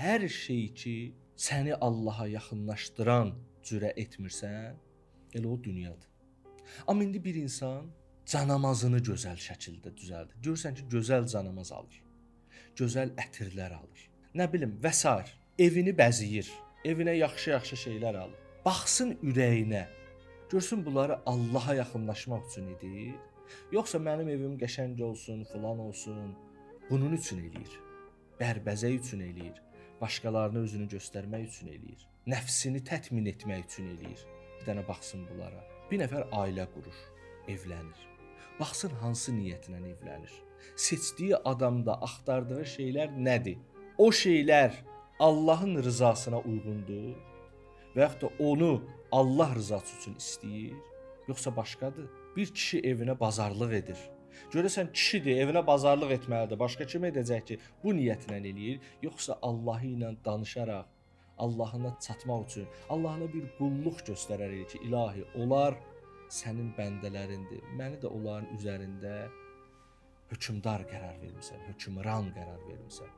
hər şey ki səni Allaha yaxınlaşdıran cürə etmirsən, elə o dünyadır. Amma indi bir insan canamazını gözəl şəkildə düzəldir. Görürsən ki, gözəl canamaz alır. Gözəl ətirlər alır. Nə bilim, və sair. Evini bəzəyir. Evinə yaxşı-yaxşı şeylər alır. Baxsın ürəyinə. Görsün bunları Allaha yaxınlaşmaq üçün edir, yoxsa mənim evim qəşəng olsun, filan olsun, bunun üçün eləyir. Bərbəzək üçün eləyir. Başqalarına özünü göstərmək üçün eləyir. Nəfsini tətmin etmək üçün eləyir. Bir dənə baxsın bunlara. Bir nəfər ailə qurur, evlənir. Baxsın hansı niyyətlə evlənir. Seçdiyi adamda axtardığı şeylər nədir? O şeylər Allahın rızasına uyğundur və yaxud da onu Allah rızası üçün istəyir, yoxsa başqadır? Bir kişi evinə bazarlıq edir. Görəsən kişidir, evinə bazarlıq etməlidir. Başqa kim edəcək ki, bu niyyətlə eləyir, yoxsa Allahı ilə danışaraq, Allahına çatmaq üçün, Allahına bir qulluq göstərərək ki, ilahi, onlar sənin bəndələrindir. Məni də onların üzərində hökmdar qərar vermisən, hökmran qərar vermisən.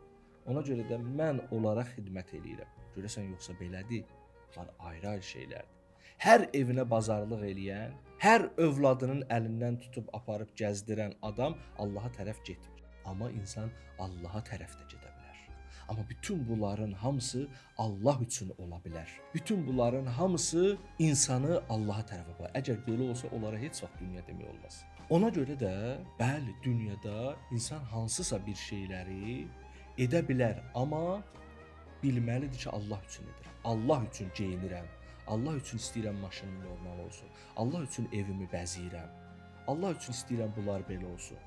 Ona görə də mən onlara xidmət eləyirəm. Görəsən yoxsa belədir? Bunlar ayrı-ayrı şeylərdir. Hər evinə bazarlıq eləyən, hər övladının əlindən tutub aparıb gəzdirən adam Allaha tərəf getmir. Amma insan Allaha tərəf də gedə bilər. Amma bütün bunların hamısı Allah üçün ola bilər. Bütün bunların hamısı insanı Allaha tərəf apar. Əgər belə olsa, onlara heç vaxt dünya demək olmaz. Ona görə də, bəli, dünyada insan hansısa bir şeyləri edə bilər, amma bilməlidir ki, Allah üçün edirəm. Allah üçün geyinirəm. Allah üçün istəyirəm maşınım normal olsun. Allah üçün evimi bəzəyirəm. Allah üçün istəyirəm bunlar belə olsun.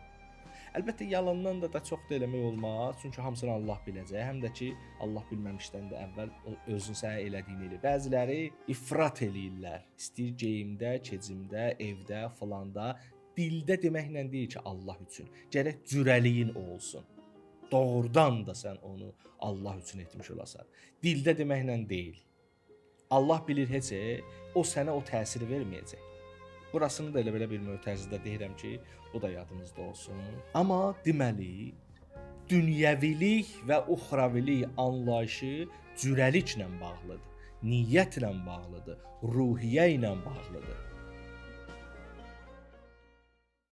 Əlbəttə yalandan da çox da eləmək olmaz. Çünki hamısını Allah biləcək. Həm də ki, Allah bilməmişdən də əvvəl özün sənə elədiyini eləyir. Bəziləri ifrat eləyirlər. İstəyir geyimdə, keçimdə, evdə, falanda. Dildə deməklə deyil ki, Allah üçün. Gərək cürəliyin olsun. Doğrudan da sən onu Allah üçün etmiş olasan. Dildə deməklə deyil. Allah bilir heç, o sənə o təsiri verməyəcək. Burasını da elə-belə bir mötəzədə deyirəm ki, bu da yadınızda olsun. Amma deməli, dünyəvilik və uxravilik anlayışı cürəliklə bağlıdır, niyyətlə bağlıdır, ruhiyyə ilə bağlıdır.